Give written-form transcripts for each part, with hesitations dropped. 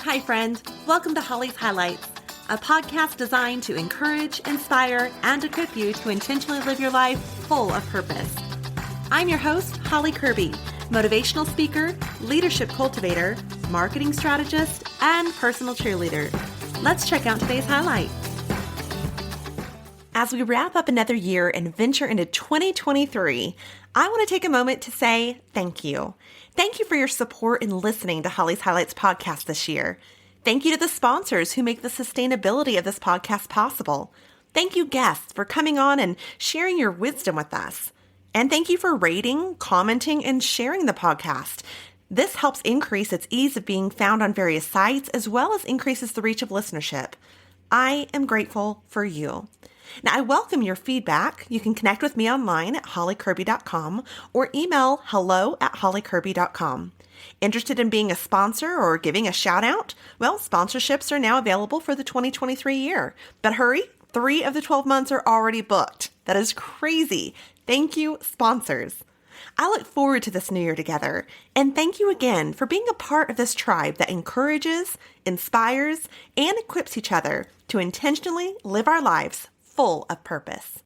Hi, friend. Welcome to Holly's Highlights, a podcast designed to encourage, inspire, and equip you to intentionally live your life full of purpose. I'm your host, Holly Kirby, motivational speaker, leadership cultivator, marketing strategist, and personal cheerleader. Let's check out today's highlight. As we wrap up another year and venture into 2023, I want to take a moment to say thank you. Thank you for your support in listening to Holly's Highlights podcast this year. Thank you to the sponsors who make the sustainability of this podcast possible. Thank you, guests, for coming on and sharing your wisdom with us. And thank you for rating, commenting, and sharing the podcast. This helps increase its ease of being found on various sites, as well as increases the reach of listenership. I am grateful for you. Now, I welcome your feedback. You can connect with me online at hollykirby.com or email hello@hollykirby.com. Interested in being a sponsor or giving a shout out? Well, sponsorships are now available for the 2023 year. But hurry, 3 of the 12 months are already booked. That is crazy. Thank you, sponsors. I look forward to this new year together, and thank you again for being a part of this tribe that encourages, inspires, and equips each other to intentionally live our lives full of purpose.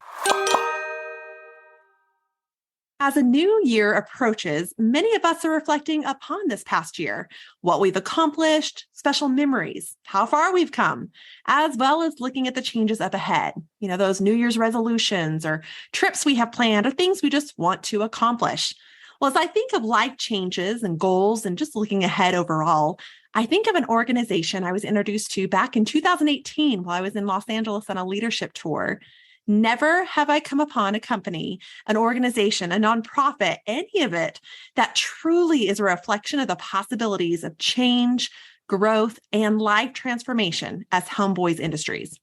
As a new year approaches, many of us are reflecting upon this past year, what we've accomplished, special memories, how far we've come, as well as looking at the changes up ahead. Those New Year's resolutions or trips we have planned or things we just want to accomplish. Well, as I think of life changes and goals and just looking ahead overall, I think of an organization I was introduced to back in 2018 while I was in Los Angeles on a leadership tour. Never have I come upon a company, an organization, a nonprofit, any of it that truly is a reflection of the possibilities of change, growth, and life transformation as Homeboys Industries.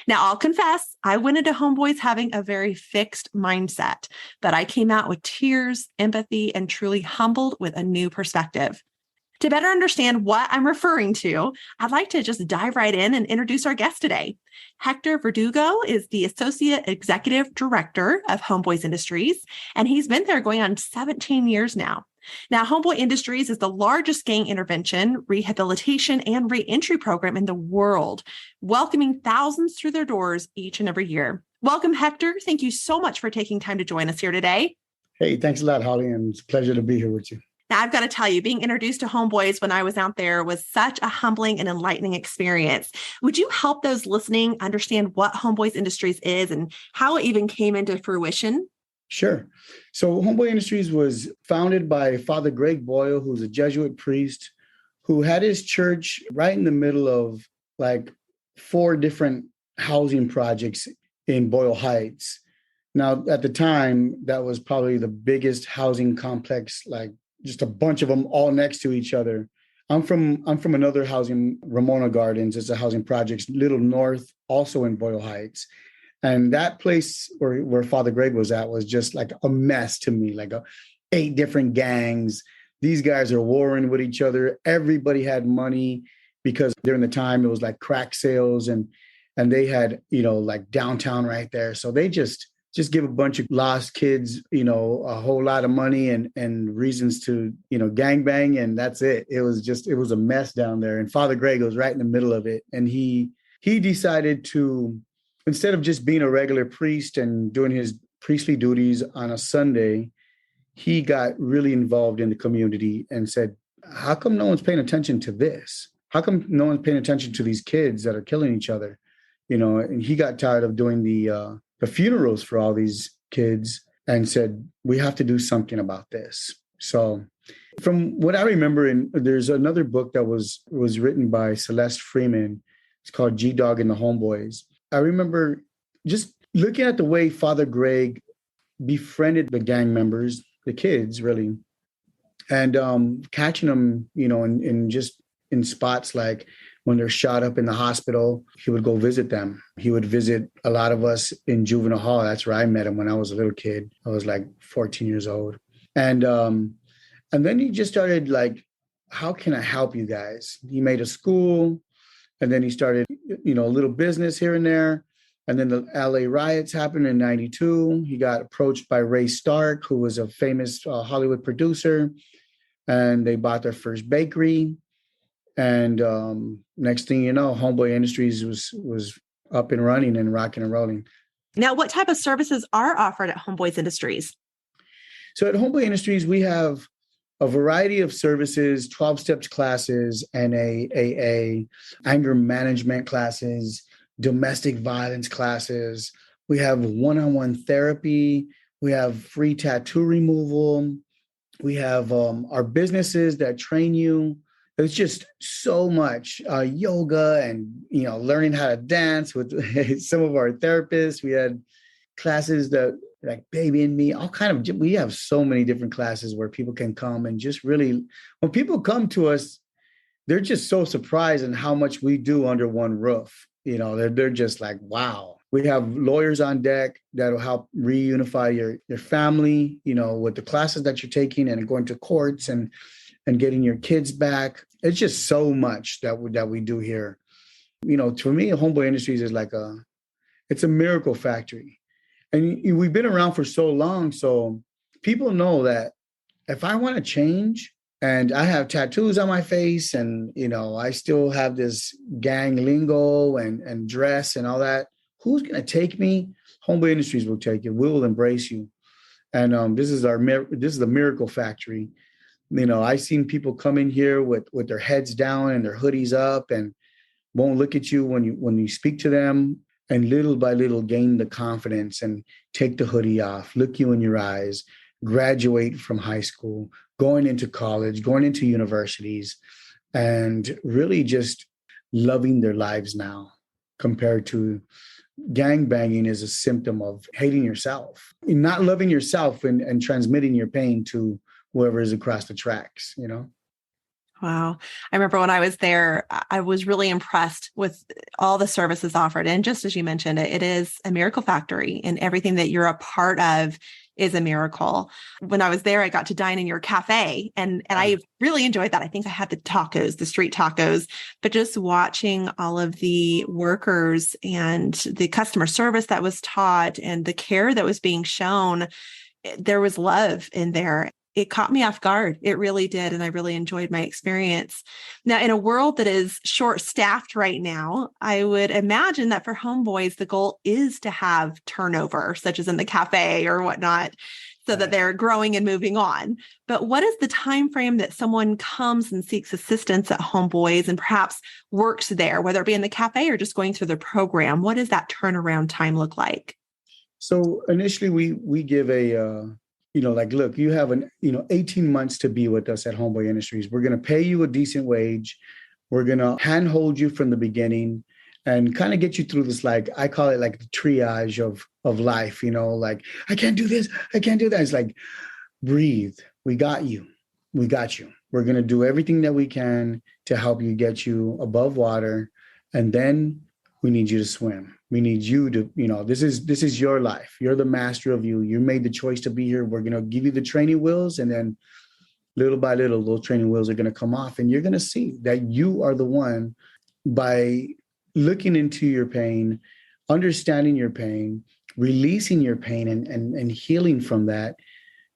Now, I'll confess, I went into Homeboys having a very fixed mindset, but I came out with tears, empathy, and truly humbled with a new perspective. To better understand what I'm referring to, I'd like to just dive right in and introduce our guest today. Hector Verdugo is the Associate Executive Director of Homeboys Industries, and he's been there going on 17 years now. Now, Homeboy Industries is the largest gang intervention, rehabilitation, and reentry program in the world, welcoming thousands through their doors each and every year. Welcome, Hector. Thank you so much for taking time to join us here today. Hey, thanks a lot, Holly, and it's a pleasure to be here with you. Now, I've got to tell you, being introduced to Homeboys when I was out there was such a humbling and enlightening experience. Would you help those listening understand what Homeboys Industries is and how it even came into fruition? Sure. So Homeboy Industries was founded by Father Greg Boyle, who's a Jesuit priest who had his church right in the middle of like 4 different housing projects in Boyle Heights. Now, at the time, that was probably the biggest housing complex, like just a bunch of them all next to each other. I'm from another housing, Ramona Gardens. It's a housing project, little north, also in Boyle Heights. And that place where Father Greg was at was just like a mess to me, like 8 different gangs. These guys are warring with each other. Everybody had money because during the time it was like crack sales and they had, like downtown right there. So they just give a bunch of lost kids, a whole lot of money and reasons to, gangbang. And that's it. It was a mess down there. And Father Greg was right in the middle of it. And he decided to, instead of just being a regular priest and doing his priestly duties on a Sunday, he got really involved in the community and said, how come no one's paying attention to this? How come no one's paying attention to these kids that are killing each other? And he got tired of doing the funerals for all these kids and said, we have to do something about this. So from what I remember, there's another book that was written by Celeste Freeman. It's called G-Dog and the Homeboys. I remember just looking at the way Father Greg befriended the gang members, the kids really, and catching them, in spots like when they're shot up in the hospital, he would go visit them. He would visit a lot of us in juvenile hall. That's where I met him when I was a little kid. I was like 14 years old. And then he just started like, how can I help you guys? He made a school and then he started, a little business here and there. And then the LA riots happened in 92. He got approached by Ray Stark, who was a famous Hollywood producer, and they bought their first bakery. And next thing you know, Homeboy Industries was up and running and rocking and rolling. Now, what type of services are offered at Homeboys Industries? So at Homeboy Industries, we have a variety of services, 12 steps classes, NAAA, anger management classes, domestic violence classes. We have one-on-one therapy. We have free tattoo removal. We have our businesses that train you. It's just so much yoga and learning how to dance with some of our therapists. We had classes that like baby and me, all kind of. We have so many different classes where people can come and just really. When people come to us, they're just so surprised in how much we do under one roof. They're just like, wow. We have lawyers on deck that'll help reunify your family, with the classes that you're taking and going to courts and getting your kids back. It's just so much that we do here. To me, Homeboy Industries is it's a miracle factory. And we've been around for so long. So people know that if I want to change and I have tattoos on my face and, I still have this gang lingo and dress and all that, who's going to take me? Homeboy Industries will take you. We will embrace you. And this is the miracle factory. I've seen people come in here with their heads down and their hoodies up and won't look at you when you speak to them, and little by little gain the confidence and take the hoodie off, look you in your eyes, graduate from high school, going into college, going into universities, and really just loving their lives now. Compared to gang banging is a symptom of hating yourself, not loving yourself and transmitting your pain to whoever is across the tracks. Wow. I remember when I was there, I was really impressed with all the services offered. And just as you mentioned, it is a miracle factory, and everything that you're a part of is a miracle. When I was there, I got to dine in your cafe, and I really enjoyed that. I think I had the street tacos, but just watching all of the workers and the customer service that was taught and the care that was being shown, there was love in there. It caught me off guard. It really did. And I really enjoyed my experience. Now, in a world that is short-staffed right now, I would imagine that for Homeboys, the goal is to have turnover, such as in the cafe or whatnot, so that they're growing and moving on. But what is the time frame that someone comes and seeks assistance at Homeboys and perhaps works there, whether it be in the cafe or just going through the program? What does that turnaround time look like? So initially, we give a look, you have 18 months to be with us at Homeboy Industries. We're going to pay you a decent wage. We're going to handhold you from the beginning and kind of get you through this, I call it the triage of life, I can't do this. I can't do that. It's like, breathe. We got you. We got you. We're going to do everything that we can to help you get you above water. And then we need you to swim. We need you to, this is your life. You're the master of you. You made the choice to be here. We're going to give you the training wheels, and then little by little, those training wheels are going to come off, and you're going to see that you are the one. By looking into your pain, understanding your pain, releasing your pain and healing from that,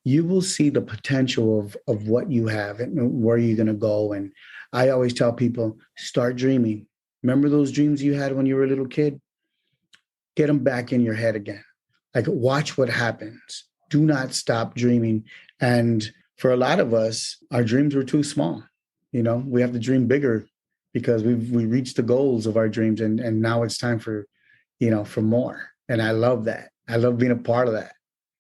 you will see the potential of what you have and where you're going to go. And I always tell people, start dreaming. Remember those dreams you had when you were a little kid? Get them back in your head again. Watch what happens. Do not stop dreaming. And for a lot of us, our dreams were too small. We have to dream bigger because we reached the goals of our dreams. And now it's time for more. And I love that. I love being a part of that.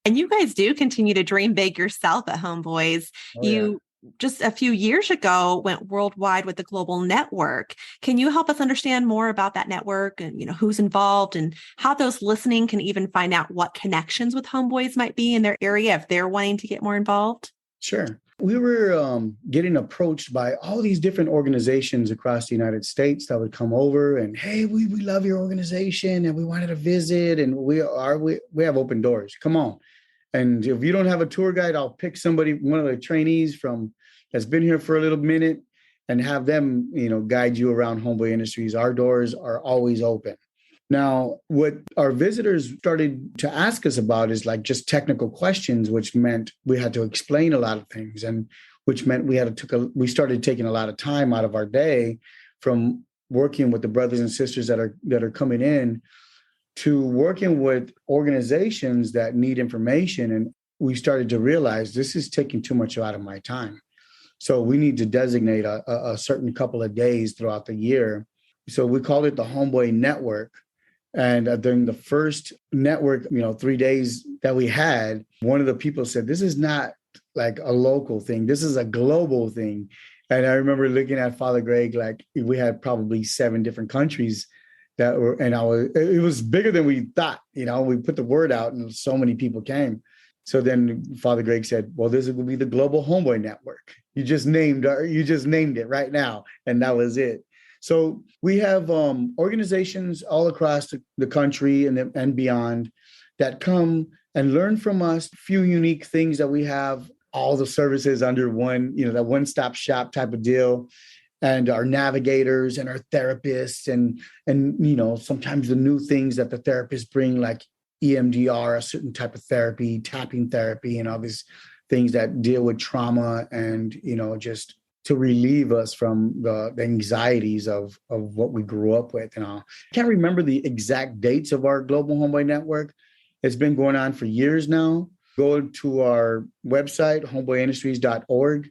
And you guys do continue to dream big yourself at Homeboys. You just a few years ago went worldwide with the global network. Can you help us understand more about that network and who's involved and how those listening can even find out what connections with Homeboys might be in their area if they're wanting to get more involved? Sure. We were getting approached by all these different organizations across the United States that would come over and, hey, we love your organization and we wanted to visit, and we have open doors. Come on. And if you don't have a tour guide, I'll pick one of the trainees that's been here for a little minute and have them, guide you around Homeboy Industries. Our doors are always open. Now, what our visitors started to ask us about is just technical questions, which meant we had to explain a lot of things. And which meant we started taking a lot of time out of our day from working with the brothers and sisters that are coming in to working with organizations that need information. And we started to realize this is taking too much out of my time. So we need to designate a certain couple of days throughout the year. So we called it the Homeboy Network. And during the first network, 3 days that we had, one of the people said, this is not like a local thing. This is a global thing. And I remember looking at Father Greg, like we had probably 7 different countries that were, and it was bigger than we thought. We put the word out and so many people came. So then Father Greg said, well, this will be the Global Homeboy Network. You just named it right now. And that was it. So we have organizations all across the country and beyond that come and learn from us, few unique things that we have, all the services under one, that one-stop shop type of deal, and our navigators and our therapists and sometimes the new things that the therapists bring, like EMDR, a certain type of therapy, tapping therapy, and all these things that deal with trauma and, just to relieve us from the anxieties of what we grew up with. I can't remember the exact dates of our Global Homeboy Network. It's been going on for years now. Go to our website, homeboyindustries.org,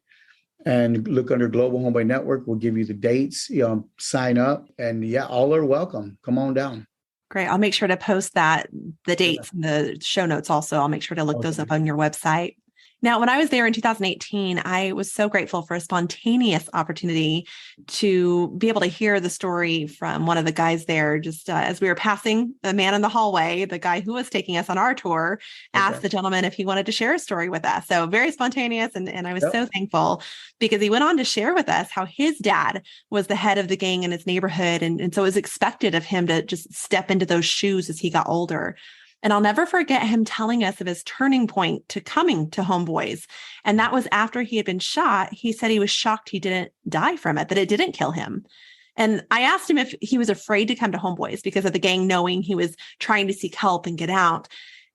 and look under Global Homeboy Network. We'll give you the dates, sign up, and all are welcome. Come on down. Great. I'll make sure to post the dates in the show notes also. I'll make sure to look those up on your website. Now, when I was there in 2018, I was so grateful for a spontaneous opportunity to be able to hear the story from one of the guys there. Just as we were passing the man in the hallway, the guy who was taking us on our tour asked the gentleman if he wanted to share a story with us. So very spontaneous. And I was so thankful because he went on to share with us how his dad was the head of the gang in his neighborhood. And so it was expected of him to just step into those shoes as he got older. And I'll never forget him telling us of his turning point to coming to Homeboys. And that was after he had been shot. He said he was shocked he didn't die from it, that it didn't kill him. And I asked him if he was afraid to come to Homeboys because of the gang knowing he was trying to seek help and get out.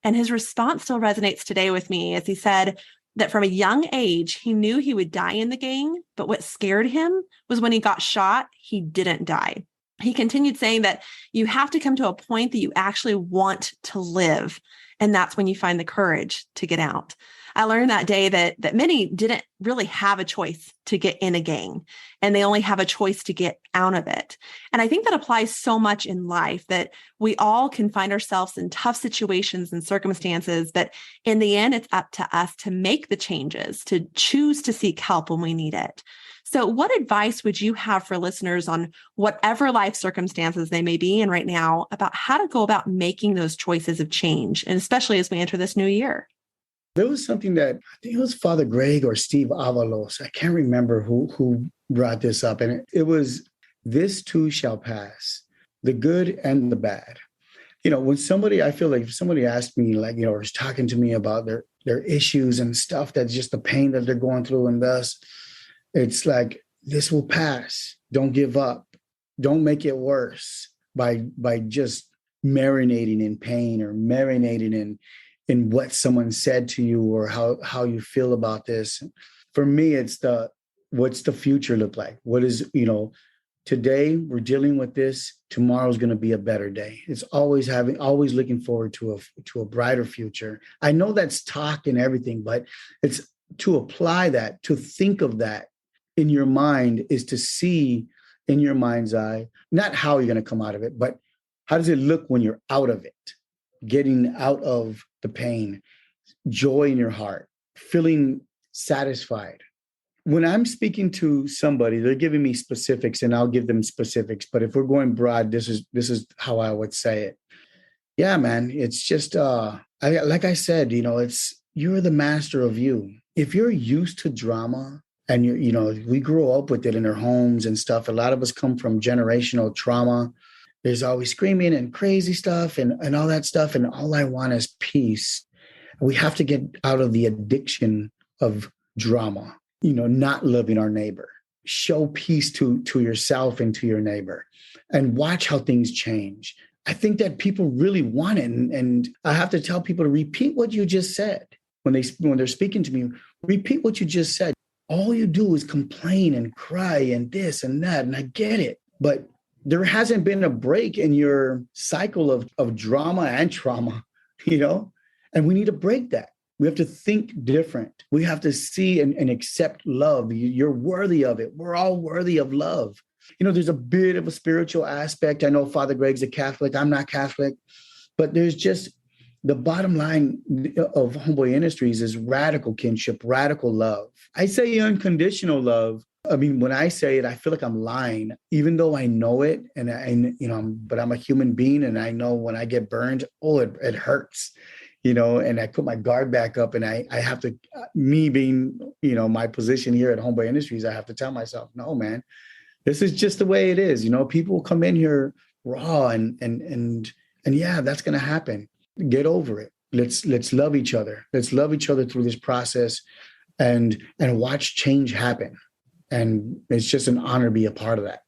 And his response still resonates today with me, as he said that from a young age, he knew he would die in the gang, but what scared him was when he got shot, he didn't die. He continued saying that you have to come to a point that you actually want to live. And that's when you find the courage to get out. I learned that day that many didn't really have a choice to get in a gang, and they only have a choice to get out of it. And I think that applies so much in life, that we all can find ourselves in tough situations and circumstances, but in the end, it's up to us to make the changes, to choose to seek help when we need it. So what advice would you have for listeners on whatever life circumstances they may be in right now about how to go about making those choices of change, and especially as we enter this new year? There was something that I think it was Father Greg or Steve Avalos. I can't remember who brought this up. And it was, this too shall pass, the good and the bad. When I feel like if somebody asked me, or is talking to me about their issues and stuff, that's just the pain that they're going through. And thus, it's like, this will pass. Don't give up. Don't make it worse by just marinating in pain or marinating in what someone said to you or how you feel about this. For me, it's what's the future look like? What is, today we're dealing with this. Tomorrow's going to be a better day. It's always looking forward to a brighter future. I know that's talk and everything, but it's to apply that, to think of that in your mind, is to see in your mind's eye, not how you're going to come out of it, but how does it look when you're out of it? Getting out of the pain, joy in your heart, feeling satisfied. When I'm speaking to somebody, they're giving me specifics and I'll give them specifics. But if we're going broad, this is how I would say it. Yeah, man, it's just, like I said, you're the master of you. If you're used to drama and we grow up with it in our homes and stuff, a lot of us come from generational trauma. There's always screaming and crazy stuff and all that stuff. And all I want is peace. We have to get out of the addiction of drama, not loving our neighbor. Show peace to yourself and to your neighbor and watch how things change. I think that people really want it. And I have to tell people to repeat what you just said. When they're speaking to me, repeat what you just said. all you do is complain and cry and this and that. And I get it. But there hasn't been a break in your cycle of drama and trauma, you know? And we need to break that. We have to think different. We have to see and accept love. You're worthy of it. We're all worthy of love. You know, there's a bit of a spiritual aspect. I know Father Greg's a Catholic. I'm not Catholic. But there's just the bottom line of Homeboy Industries is radical kinship, radical love. I say unconditional love. I mean, when I say it, I feel like I'm lying, even though I know it. And but I'm a human being. And I know when I get burned, it hurts, and I put my guard back up and I have to, me being, my position here at Homeboy Industries, I have to tell myself, no, man, this is just the way it is. People come in here raw and yeah, that's going to happen. Get over it. Let's love each other. Let's love each other through this process and watch change happen. And it's just an honor to be a part of that.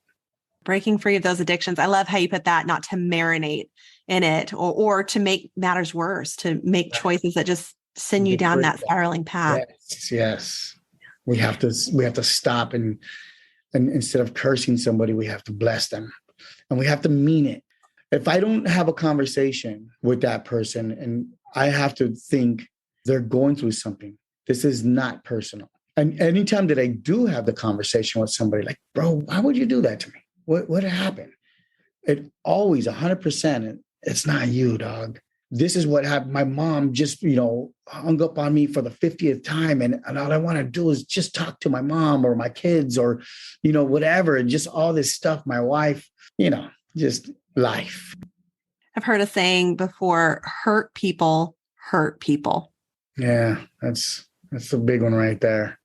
Breaking free of those addictions. I love how you put that, not to marinate in it or to make matters worse, to make choices that just send you down that spiraling path. Yes. We have to stop and instead of cursing somebody, we have to bless them and we have to mean it. If I don't have a conversation with that person and I have to think they're going through something, this is not personal. And anytime that I do have the conversation with somebody like, bro, why would you do that to me? What happened? It always 100%. It's not you, dog. This is what happened. My mom just, hung up on me for the 50th time. And all I want to do is just talk to my mom or my kids or, whatever. And just all this stuff. My wife, just life. I've heard a saying before, hurt people hurt people. Yeah, that's a big one right there.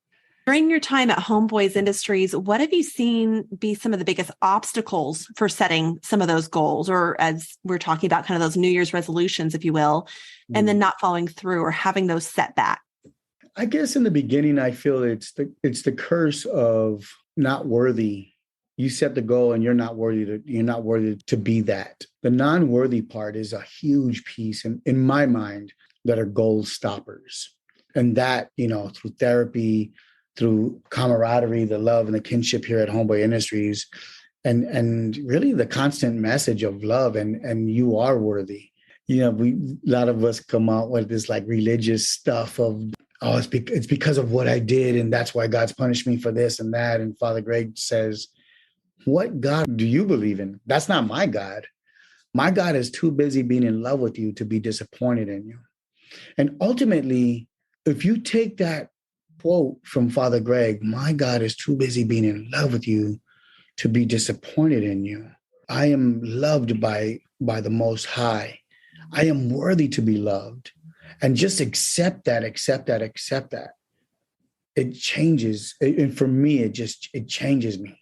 During your time at Homeboys Industries, what have you seen be some of the biggest obstacles for setting some of those goals, or as we're talking about kind of those New Year's resolutions, if you will, and then not following through or having those setbacks? I guess in the beginning, I feel it's the curse of not worthy. You set the goal and you're not worthy to be that. The non-worthy part is a huge piece in my mind that are goal stoppers. And that, through therapy, through camaraderie, the love and the kinship here at Homeboy Industries, and really the constant message of love and you are worthy. A lot of us come out with this like religious stuff of, it's because of what I did and that's why God's punished me for this and that. And Father Greg says, what God do you believe in? That's not my God. My God is too busy being in love with you to be disappointed in you. And ultimately, if you take that quote from Father Greg, my God is too busy being in love with you to be disappointed in you. I am loved by the Most High. I am worthy to be loved. And just accept that. It changes. And for me, it changes me.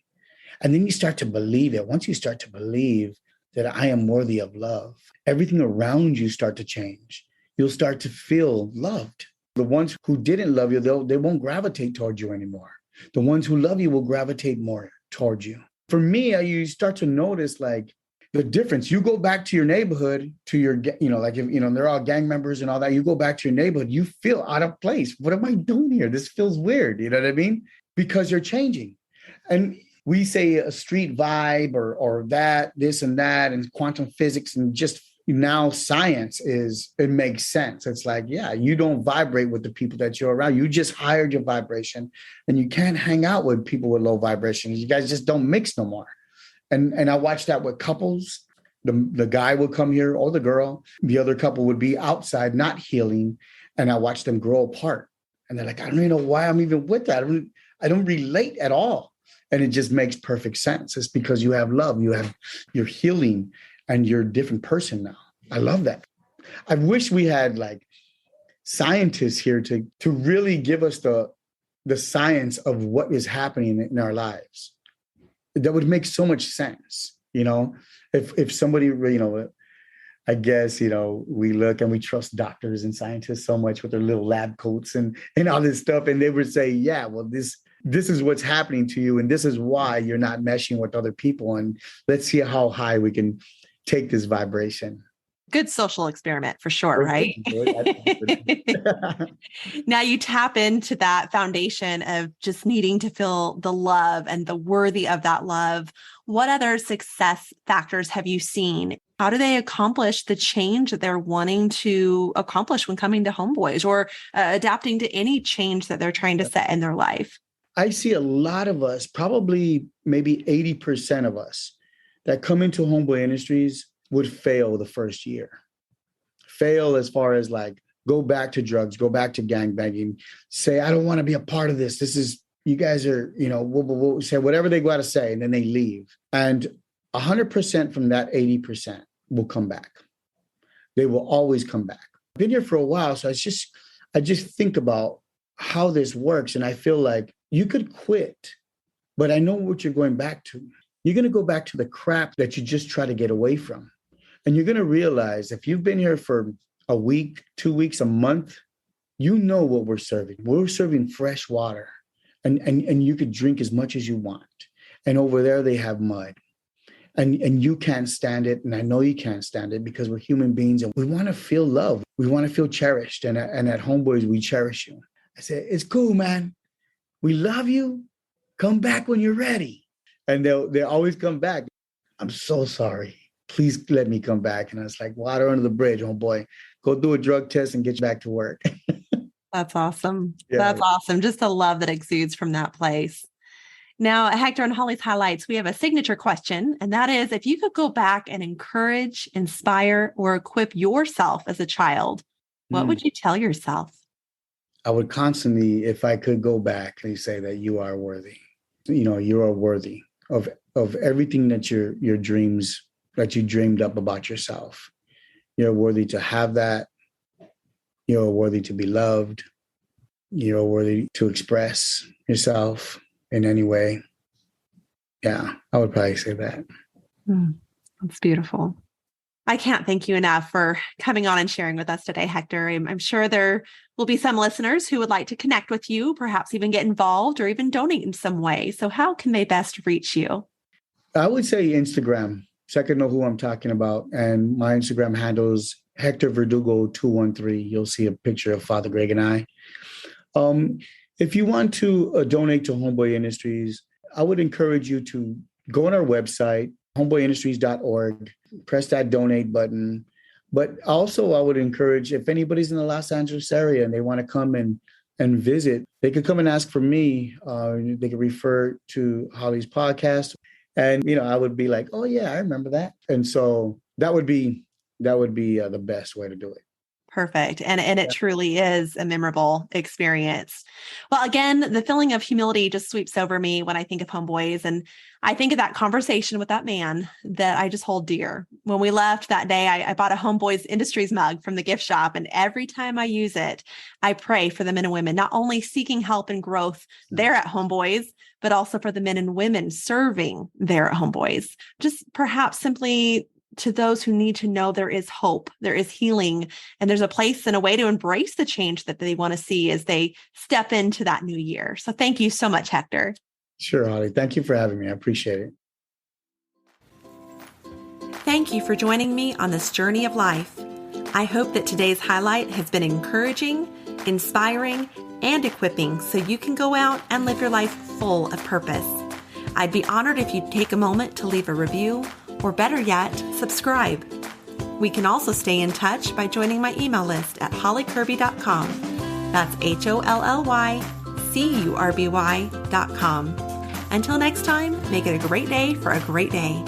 And then you start to believe it. Once you start to believe that I am worthy of love, everything around you start to change. You'll start to feel loved. The ones who didn't love you, they won't gravitate towards you anymore. The ones who love you will gravitate more towards you. For me, you start to notice like the difference. You go back to your neighborhood, to your, like if, they're all gang members and all that. You go back to your neighborhood, you feel out of place. What am I doing here? This feels weird. You know what I mean? Because you're changing. And we say a street vibe or that, this and that, and quantum physics and just now science it makes sense. It's like, yeah, you don't vibrate with the people that you're around. You just hired your vibration and you can't hang out with people with low vibrations. You guys just don't mix no more. And I watch that with couples. The guy would come here or the girl, the other couple would be outside, not healing. And I watch them grow apart. And they're like, I don't even know why I'm even with that. I don't relate at all. And it just makes perfect sense. It's because you have love, you're healing, and you're a different person now. I love that. I wish we had like scientists here to really give us the science of what is happening in our lives. That would make so much sense. If somebody, I guess, we look and we trust doctors and scientists so much with their little lab coats and all this stuff. And they would say, yeah, well, this is what's happening to you. And this is why you're not meshing with other people. And let's see how high we can take this vibration. Good social experiment for sure, right? Now you tap into that foundation of just needing to feel the love and the worthy of that love. What other success factors have you seen? How do they accomplish the change that they're wanting to accomplish when coming to Homeboys or adapting to any change that they're trying to set in their life? I see a lot of us, probably maybe 80% of us that come into Homeboy Industries would fail the first year. Fail as far as like, go back to drugs, go back to gangbanging, say, I don't want to be a part of this. This is, you guys are, say whatever they got to say, and then they leave. And 100% from that 80% will come back. They will always come back. I've been here for a while, so I just think about how this works. And I feel like you could quit, but I know what you're going back to. You're going to go back to the crap that you just try to get away from. And you're going to realize if you've been here for a week, 2 weeks, a month, you know what we're serving. We're serving fresh water, and you could drink as much as you want. And over there, they have mud. And you can't stand it. And I know you can't stand it because we're human beings and we want to feel love. We want to feel cherished. And at Homeboys, we cherish you. I said, it's cool, man. We love you. Come back when you're ready. And they'll always come back. I'm so sorry. Please let me come back. And I was like, water under the bridge, homeboy. Go do a drug test and get you back to work. That's awesome. Yeah. That's awesome. Just the love that exudes from that place. Now, Hector, on Holly's Highlights, we have a signature question, and that is, if you could go back and encourage, inspire, or equip yourself as a child, what would you tell yourself? I would constantly, if I could go back, and say that you are worthy. You are worthy of everything that your dreams, that you dreamed up about yourself. You're worthy to have that. You're worthy to be loved. You're worthy to express yourself in any way. Yeah, I would probably say that. That's beautiful. I can't thank you enough for coming on and sharing with us today, Hector. I'm sure there will be some listeners who would like to connect with you, perhaps even get involved or even donate in some way. So how can they best reach you? I would say Instagram, so I can know who I'm talking about. And my Instagram handle is Hector Verdugo 213. You'll see a picture of Father Greg and I. If you want to donate to Homeboy Industries, I would encourage you to go on our website, homeboyindustries.org, press that donate button. But also I would encourage, if anybody's in the Los Angeles area and they want to come and visit, they could come and ask for me. They could refer to Holly's podcast. And, I would be like, oh, yeah, I remember that. And so that would be the best way to do it. Perfect. And it truly is a memorable experience. Well, again, the feeling of humility just sweeps over me when I think of Homeboys. And I think of that conversation with that man that I just hold dear. When we left that day, I bought a Homeboys Industries mug from the gift shop. And every time I use it, I pray for the men and women, not only seeking help and growth there at Homeboys, but also for the men and women serving there at Homeboys. Just perhaps simply to those who need to know there is hope, there is healing, and there's a place and a way to embrace the change that they want to see as they step into that new year. So thank you so much, Hector. Sure, Holly. Thank you for having me. I appreciate it. Thank you for joining me on this journey of life. I hope that today's highlight has been encouraging, inspiring, and equipping so you can go out and live your life full of purpose. I'd be honored if you'd take a moment to leave a review, or better yet, subscribe. We can also stay in touch by joining my email list at hollycurby.com. That's HOLLYCURBY.com. Until next time, make it a great day for a great day.